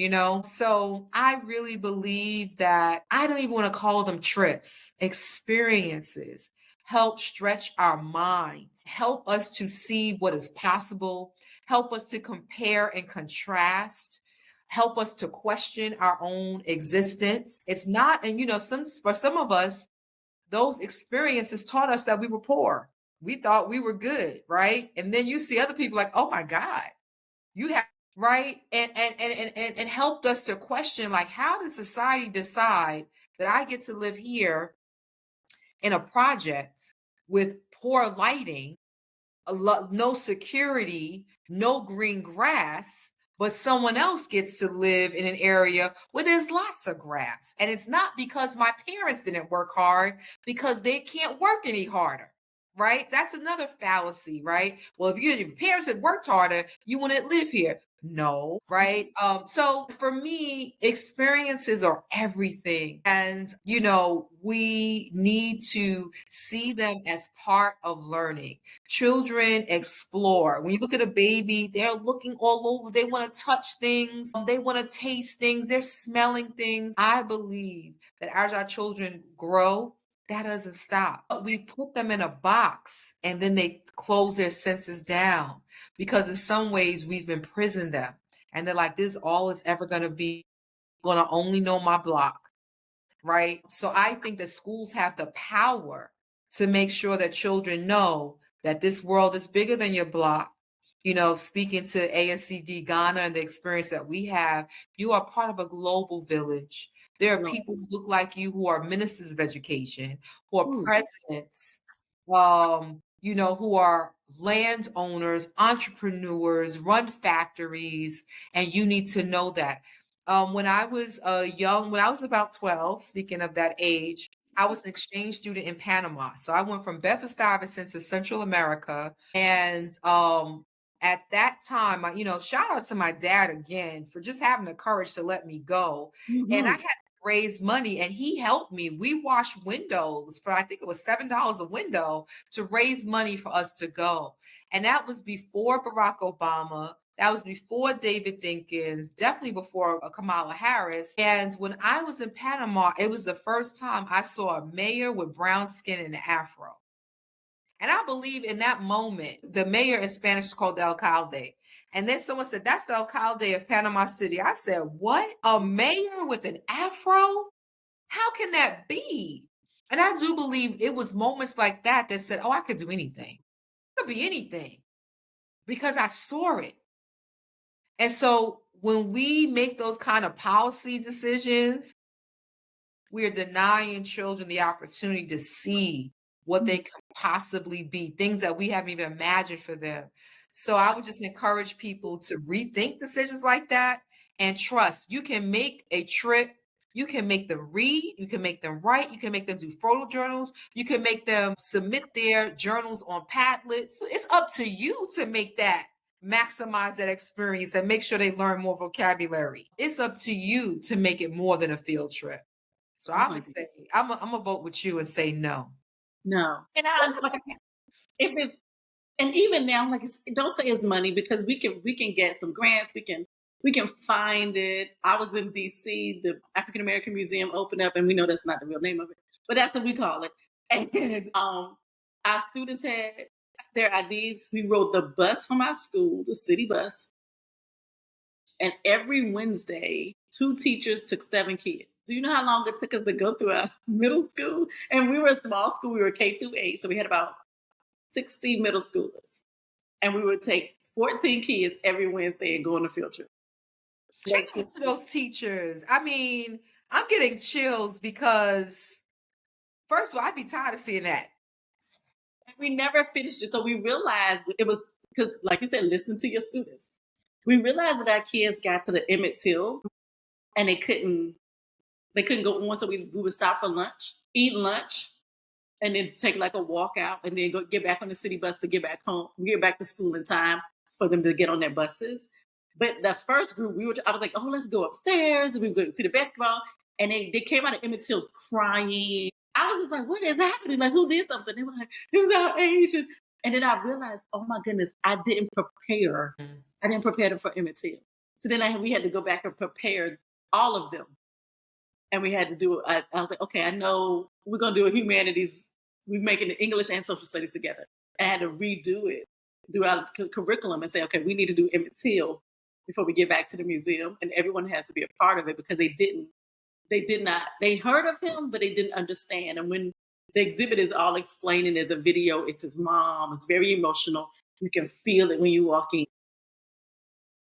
So I really believe that I don't even want to call them trips, experiences help stretch our minds, help us to see what is possible, help us to compare and contrast, help us to question our own existence. It's not, and for some of us, those experiences taught us that we were poor. We thought we were good, right? And then you see other people like, oh my God, you have right, and helped us to question, like, how does society decide that I get to live here in a project with poor lighting, no security, no green grass, but someone else gets to live in an area where there's lots of grass. And it's not because my parents didn't work hard, because they can't work any harder. Right? That's another fallacy, right? Well, if your parents had worked harder, you wouldn't live here. No, right? So for me, experiences are everything. And, we need to see them as part of learning. Children explore. When you look at a baby, they're looking all over. They want to touch things. They want to taste things. They're smelling things. I believe that as our children grow, that doesn't stop. But we put them in a box and then they close their senses down because in some ways we've imprisoned them. And they're like, this is all it's ever going to be. Going to only know my block. Right. So I think that schools have the power to make sure that children know that this world is bigger than your block. Speaking to ASCD Ghana and the experience that we have, you are part of a global village. There are people who look like you who are ministers of education, who are presidents, who are landowners, entrepreneurs, run factories, and you need to know that. When I was when I was about 12, speaking of that age, I was an exchange student in Panama. So I went from Bedford-Stuyvesant to Central America. And at that time, shout out to my dad again for just having the courage to let me go. And I had to raise money and he helped me. We washed windows for, I think it was $7 a window to raise money for us to go. And that was before Barack Obama. That was before David Dinkins, definitely before Kamala Harris. And when I was in Panama, it was the first time I saw a mayor with brown skin and an afro. And I believe in that moment, the mayor in Spanish is called the alcalde. And then someone said, that's the alcalde of Panama City. I said, what? A mayor with an afro? How can that be? And I do believe it was moments like that that said, oh, I could do anything. It could be anything because I saw it. And so when we make those kind of policy decisions, we are denying children the opportunity to see what they could possibly be, things that we haven't even imagined for them. So I would just encourage people to rethink decisions like that and trust. You can make a trip, you can make them read, you can make them write, you can make them do photo journals, you can make them submit their journals on Padlets. It's up to you to make that maximize that experience and make sure they learn more vocabulary. It's up to you to make it more than a field trip. So I would say I'm gonna vote with you and say no. No. And I like if it's and even now, like don't say it's money because we can get some grants. We can find it. I was in DC. The African American Museum opened up, and we know that's not the real name of it, but that's what we call it. And our students had their IDs. We rode the bus from our school, the city bus. And every Wednesday, 2 teachers took 7 kids. Do you know how long it took us to go through our middle school? And we were a small school. We were K-8. So we had about 60 middle schoolers. And we would take 14 kids every Wednesday and go on a field trip. Shout out to those teachers. I mean, I'm getting chills because, first of all, I'd be tired of seeing that. We never finished it. So we realized it was because, like you said, listen to your students. We realized that our kids got to the Emmett Till and they couldn't go on. So we would stop for lunch, eat lunch, and then take like a walk out and then go get back on the city bus to get back home, get back to school in time for them to get on their buses. But the first group, I was like, oh, let's go upstairs and we go see the basketball. And they came out of Emmett Till crying. I was just like, what is happening? Like, who did something? They were like, it was our age. And then I realized, oh my goodness, I didn't prepare. I didn't prepare them for Emmett Till. So then we had to go back and prepare all of them. And we had to do, I was like, okay, I know we're going to do a humanities. We're making the English and social studies together. I had to redo it, do our curriculum and say, okay, we need to do Emmett Till before we get back to the museum. And everyone has to be a part of it because they heard of him, but they didn't understand. And when the exhibit is all explaining, there's a video, it's his mom, it's very emotional. You can feel it when you walk in.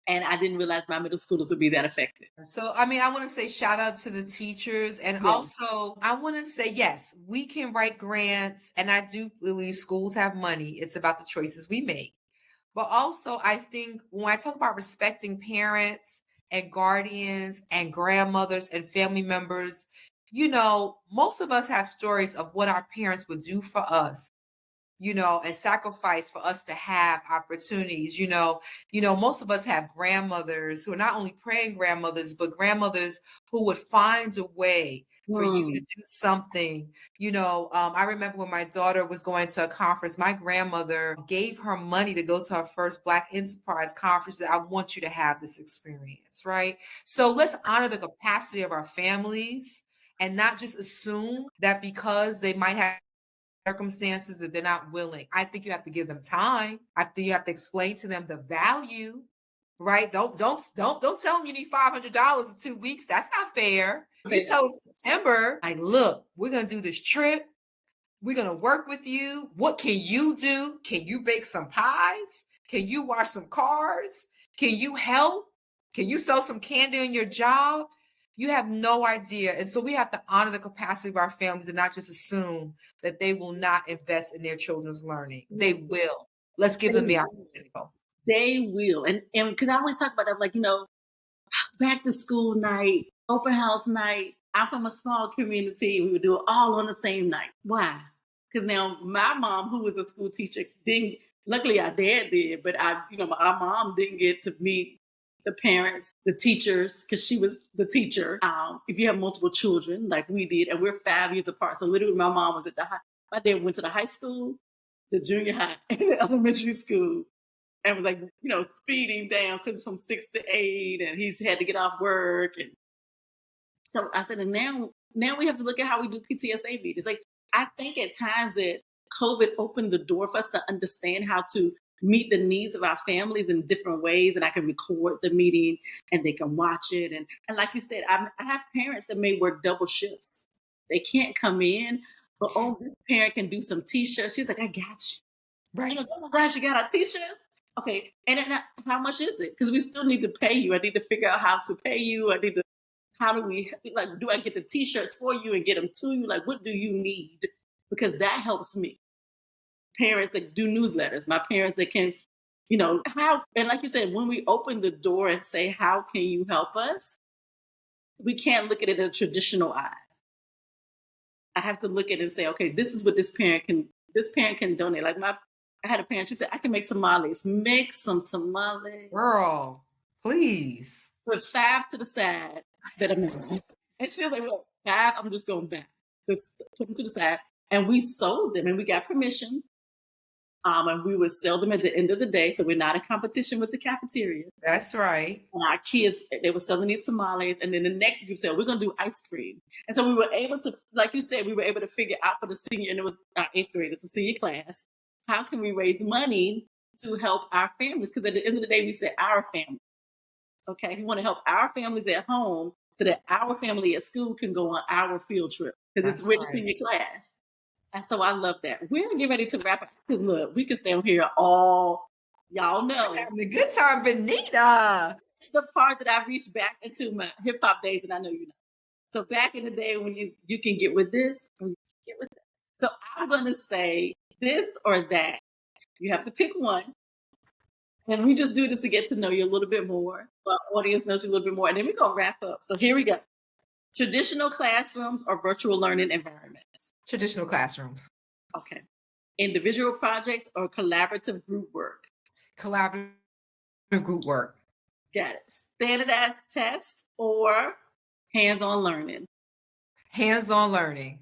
And I didn't realize my middle schoolers would be that affected. So, I mean, I want to say shout out to the teachers. And also, I want to say, yes, we can write grants. And I do believe schools have money. It's about the choices we make. But also, I think when I talk about respecting parents and guardians and grandmothers and family members, most of us have stories of what our parents would do for us, and sacrifice for us to have opportunities. Most of us have grandmothers who are not only praying grandmothers, but grandmothers who would find a way for you to do something. I remember when my daughter was going to a conference, my grandmother gave her money to go to her first Black Enterprise conference. I want you to have this experience, right? So let's honor the capacity of our families and not just assume that because they might have circumstances that they're not willing. I think you have to give them time. I think you have to explain to them the value, right? Don't tell them you need $500 in 2 weeks. That's not fair. You tell them in September, like, look, we're gonna do this trip. We're gonna work with you. What can you do? Can you bake some pies? Can you wash some cars? Can you help? Can you sell some candy on your job? You have no idea. And so we have to honor the capacity of our families and not just assume that they will not invest in their children's learning. They will. Let's give them the opportunity. They will. And because I always talk about that, like, back to school night, open house night. I'm from a small community. We would do it all on the same night. Why? Because now my mom, who was a school teacher, luckily our dad did, but our mom didn't get to meet the parents, the teachers, because she was the teacher. If you have multiple children, like we did, and we're 5 years apart. So literally my mom was at my dad went to the high school, the junior high, and the elementary school. And was like, speeding down because from 6 to 8 and he's had to get off work. And so I said, and now we have to look at how we do PTSA meetings. Like, I think at times that COVID opened the door for us to understand how to meet the needs of our families in different ways. And I can record the meeting and they can watch it. And like you said, I have parents that may work double shifts. They can't come in, but this parent can do some t-shirts. She's like, I got you. Right. Like, oh my gosh, you got our t-shirts? Okay. And then how much is it? Because we still need to pay you. I need to figure out how to pay you. How do we, like, do I get the t-shirts for you and get them to you? Like, what do you need? Because that helps me. Parents that do newsletters, my parents that can, how, and like you said, when we open the door and say, how can you help us? We can't look at it in traditional eyes. I have to look at it and say, okay, this is what this parent can donate. Like I had a parent, she said, I can make tamales. Make some tamales. Girl, please. Put 5 to the side that I'm making. And she was like, well, 5, I'm just going back. Just put them to the side. And we sold them and we got permission. And we would sell them at the end of the day. So we're not in competition with the cafeteria. That's right. And our kids, they were selling these tamales. And then the next group said, we're going to do ice cream. And so we were able to, like you said, we were able to figure out for the senior, and it was our 8th graders, a senior class, how can we raise money to help our families? Because at the end of the day, we said our family. Okay, we want to help our families at home so that our family at school can go on our field trip because That's we're the right. senior class. And so I love that. We're getting ready to wrap up. Look, we can stay on here all, y'all know. Having a good time, Benita. It's the part that I reach back into my hip hop days, and I know you know. So back in the day when you can get with this or you can get with that. So I'm gonna say this or that. You have to pick one. And we just do this to get to know you a little bit more. Our audience knows you a little bit more. And then we're gonna wrap up. So here we go. Traditional classrooms or virtual learning environments. Traditional classrooms. Okay. Individual projects or collaborative group work. Collaborative group work. Got it. Standardized tests or hands-on learning. Hands-on learning.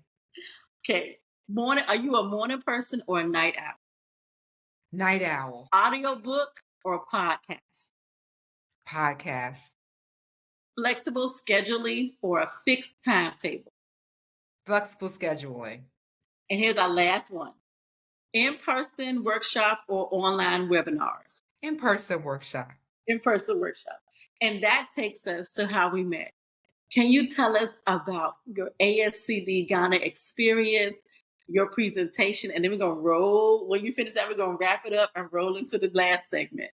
Okay. Morning. Are you a morning person or a night owl? Night owl. Audio book or podcast? Podcast. Flexible scheduling or a fixed timetable? Flexible scheduling. And here's our last one. In-person workshop or online webinars? In-person workshop. In-person workshop. And that takes us to how we met. Can you tell us about your ASCD Ghana experience, your presentation, and then we're going to roll. When you finish that, we're going to wrap it up and roll into the last segment.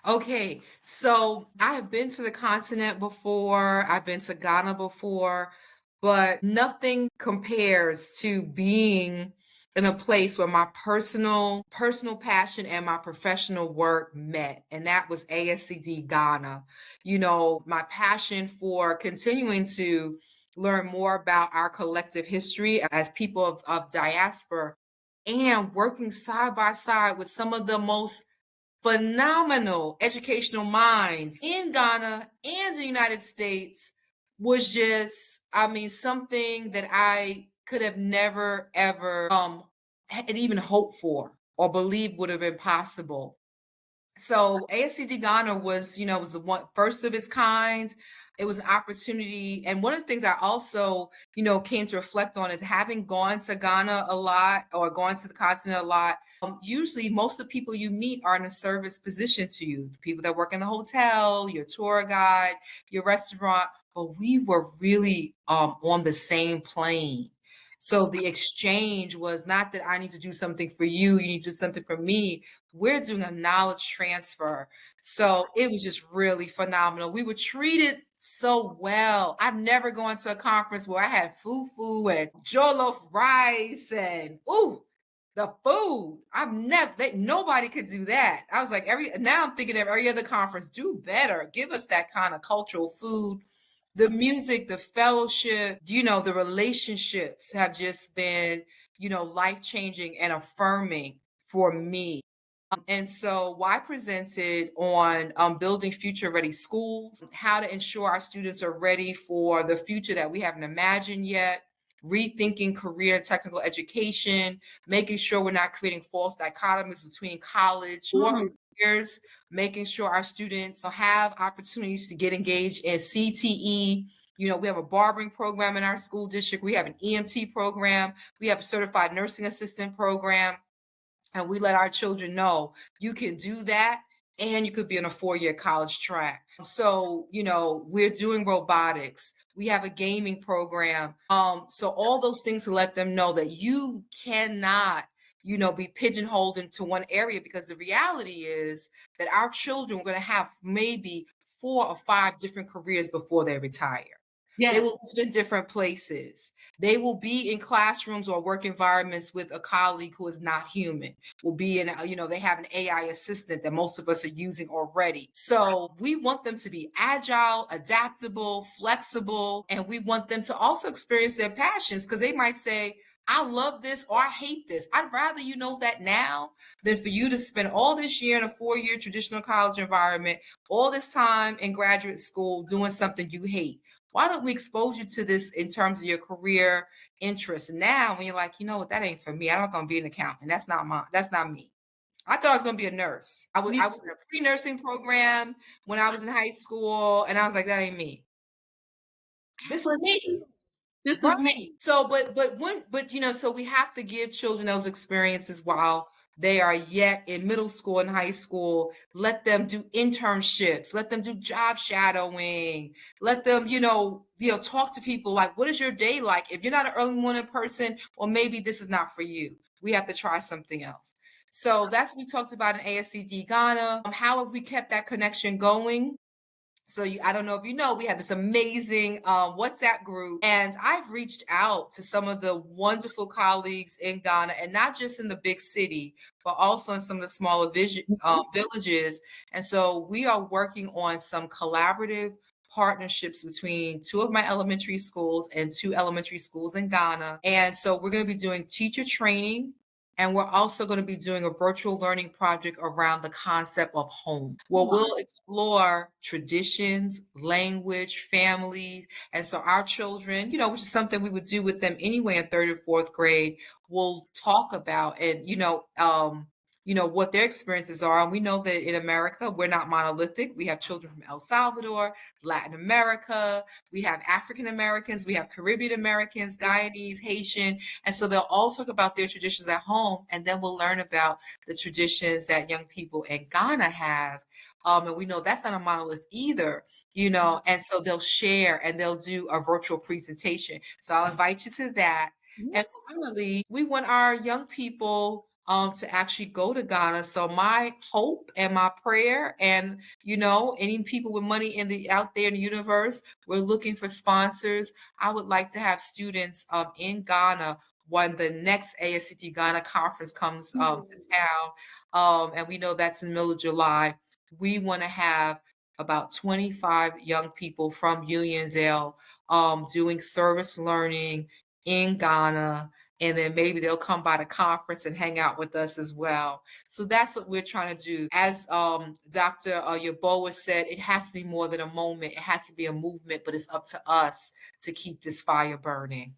Okay, so I have been to the continent before, I've been to Ghana before, but nothing compares to being in a place where my personal passion and my professional work met, and that was ASCD Ghana. You know, my passion for continuing to learn more about our collective history as people of diaspora and working side by side with some of the most phenomenal educational minds in Ghana and the United States was just, I mean, something that I could have never ever had even hoped for or believed would have been possible. So ASCD Ghana was, you know, was the one first of its kind. It was an opportunity. And one of the things I also, you know, came to reflect on is having gone to Ghana a lot or gone to the continent a lot. Usually most of the people you meet are in a service position to you, the people that work in the hotel, your tour guide, your restaurant, but we were really on the same plane. So the exchange was not that I need to do something for you, you need to do something for me. We're doing a knowledge transfer. So it was just really phenomenal. We were treated so well. I've never gone to a conference where I had fufu and jollof rice and the food. I've never nobody could do that. I was like now I'm thinking of every other conference, do better. Give us that kind of cultural food. The music, the fellowship, you know, the relationships have just been, you know, life-changing and affirming for me. And so I presented on building future-ready schools, how to ensure our students are ready for the future that we haven't imagined yet, rethinking career and technical education, making sure we're not creating false dichotomies between college or careers, making sure our students have opportunities to get engaged in CTE. You know, we have a barbering program in our school district. We have an EMT program. We have a certified nursing assistant program. And we let our children know you can do that and you could be in a 4-year college track. So, you know, we're doing robotics. We have a gaming program. So all those things to let them know that you cannot, you know, be pigeonholed into one area, because the reality is that our children are going to have maybe 4 or 5 different careers before they retire. They will live in different places. They will be in classrooms or work environments with a colleague who is not human. Will be in, you know, they have an AI assistant that most of us are using already. So we want them to be agile, adaptable, flexible, and we want them to also experience their passions, because they might say, I love this or I hate this. I'd rather you know that now than for you to spend all this year in a 4-year traditional college environment, all this time in graduate school doing something you hate. Why don't we expose you to this in terms of your career interests? Now, when you're like, you know what, that ain't for me. I'm not going to be an accountant. That's not me. I thought I was going to be a nurse. I was in a pre-nursing program when I was in high school, and I was like, that ain't me. This is me. This is me. So, but you know, so we have to give children those experiences while they are yet in middle school and high school, let them do internships, let them do job shadowing, let them, talk to people like, what is your day like? If you're not an early morning person, well, maybe this is not for you. We have to try something else. So that's what we talked about in ASCD Ghana. How have we kept that connection going? So I don't know if you know, we have this amazing WhatsApp group, and I've reached out to some of the wonderful colleagues in Ghana, and not just in the big city, but also in some of the smaller villages. And so we are working on some collaborative partnerships between two of my elementary schools and two elementary schools in Ghana. And so we're going to be doing teacher training. And we're also going to be doing a virtual learning project around the concept of home, where we'll explore traditions, language, families. And so our children, which is something we would do with them anyway in third or fourth grade, will talk about and, what their experiences are. And we know that in America, we're not monolithic. We have children from El Salvador, Latin America, we have African Americans, we have Caribbean Americans, Guyanese, Haitian. And so they'll all talk about their traditions at home, and then we'll learn about the traditions that young people in Ghana have. And we know that's not a monolith either, and so they'll share and they'll do a virtual presentation. So I'll invite you to that. And finally, we want our young people to actually go to Ghana. So my hope and my prayer, and any people with money out there in the universe, we're looking for sponsors. I would like to have students in Ghana when the next ASCT Ghana conference comes to town. And we know that's in the middle of July. We want to have about 25 young people from Uniondale doing service learning in Ghana. And then maybe they'll come by the conference and hang out with us as well. So that's what we're trying to do. As Dr. Yaboa said, it has to be more than a moment. It has to be a movement, but it's up to us to keep this fire burning.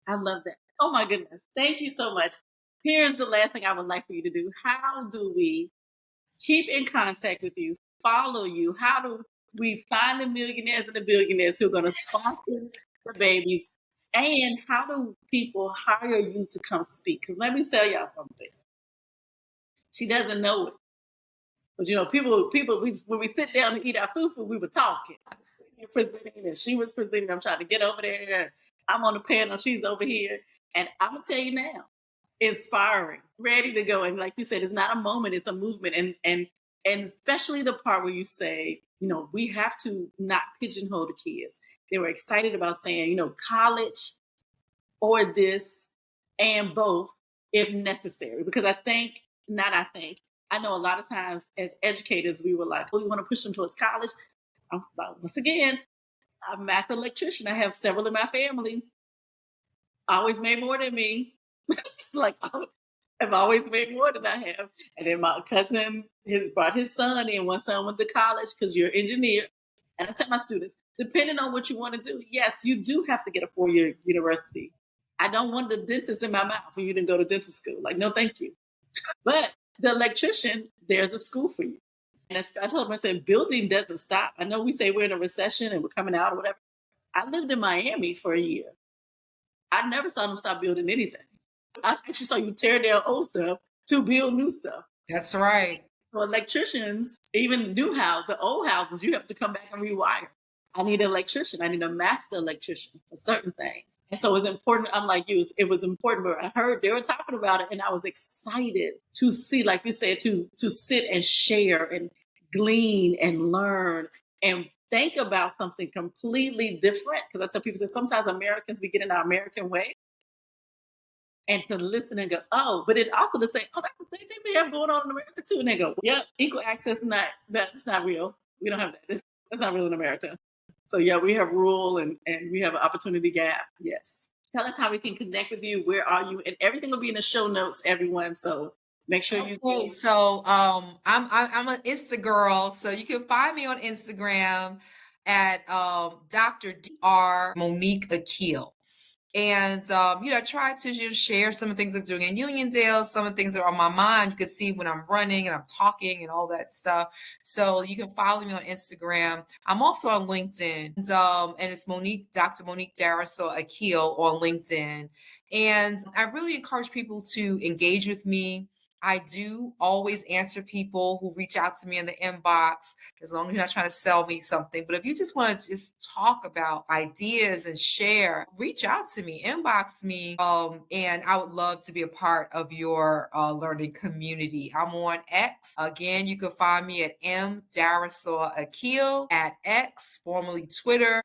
I love that. Oh my goodness. Thank you so much. Here's the last thing I would like for you to do. How do we keep in contact with you, follow you? How do we find the millionaires and the billionaires who are going to sponsor the babies? And how do people hire you to come speak? Because let me tell y'all something. She doesn't know it. But people, when we sit down to eat our food, we were talking. You're presenting and she was presenting. I'm trying to get over there. I'm on the panel. She's over here. And I'm going to tell you now, inspiring, ready to go. And like you said, it's not a moment, it's a movement. And especially the part where you say, we have to not pigeonhole the kids. They were excited about saying, college or this and both if necessary. Because I know a lot of times as educators, we were like, we want to push them towards college. Once again, I'm a master electrician. I have several in my family. Always made more than me. Like, I've always made more than I have. And then my cousin brought his son in. One son went to college because you're an engineer. And I tell my students, depending on what you want to do, yes, you do have to get a 4-year university. I don't want the dentist in my mouth when you didn't go to dental school. Like, no, thank you. But the electrician, there's a school for you. And I told him, I said, building doesn't stop. I know we say we're in a recession and we're coming out or whatever. I lived in Miami for a year. I never saw them stop building anything. I actually saw you tear down old stuff to build new stuff. That's right. So electricians, even the old houses, you have to come back and rewire. I need an electrician. I need a master electrician for certain things. And so it was important, unlike you, it was important, but I heard they were talking about it and I was excited to see, like you said, to sit and share and glean and learn and think about something completely different. Because I tell people that sometimes Americans, we get in our American way. And to listen and go, oh, but it also to say, oh, that's the same thing we have going on in America too. And they go, yep, equal access, that's not real. We don't have that. That's not real in America. So yeah, we have rule and we have an opportunity gap. Yes. Tell us how we can connect with you. Where are you? And everything will be in the show notes, everyone. So make sure you. Okay, so I'm an Insta girl, so you can find me on Instagram at Dr. Dr. Monique Akil. And I try to just share some of the things I'm doing in Uniondale, some of the things that are on my mind. You can see when I'm running and I'm talking and all that stuff. So you can follow me on Instagram. I'm also on LinkedIn. And it's Dr. Monique Darrasaw Akil on LinkedIn. And I really encourage people to engage with me. I do always answer people who reach out to me in the inbox, as long as you're not trying to sell me something. But if you just want to just talk about ideas and share, reach out to me, inbox me, and I would love to be a part of your learning community. I'm on X. Again, you can find me at Darrasaw Akil at X, formerly Twitter.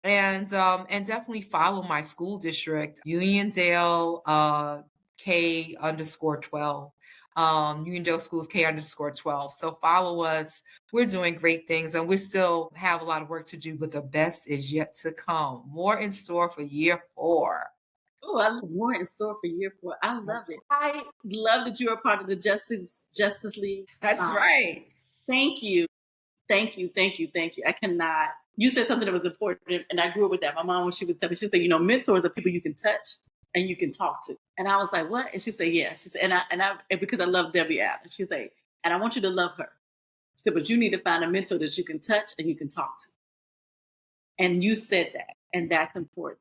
And definitely follow my school district, Uniondale K underscore 12. Uniondale Schools K underscore 12. So follow us. We're doing great things and we still have a lot of work to do, but the best is yet to come. More in store for year 4. Oh, I love more in store for year 4. I love That's, it. I love that you're a part of the Justice League. that's right. Thank you. Thank you, thank you, thank you. I cannot. You said something that was important, and I grew up with that. My mom, when she was telling me, she said, mentors are people you can touch and you can talk to. And I was like, what? And she said, yes. She said, and because I love Debbie Allen, she said, and I want you to love her. She said, but you need to find a mentor that you can touch and you can talk to. And you said that, and that's important.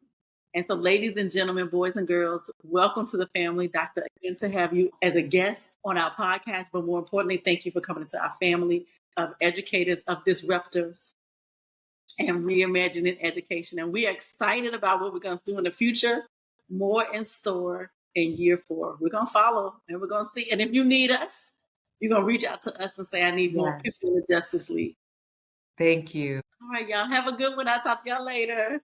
And so, ladies and gentlemen, boys and girls, welcome to the family. Dr. Again, to have you as a guest on our podcast, but more importantly, thank you for coming into our family of educators, of disruptors, and reimagining education. And we are excited about what we're going to do in the future. More in store in year 4. We're going to follow and we're going to see. And if you need us, you're going to reach out to us and say, I need more people in the Justice League. Thank you. All right, y'all. Have a good one. I'll talk to y'all later.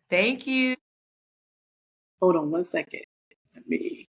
Thank you. Hold on one second. Let me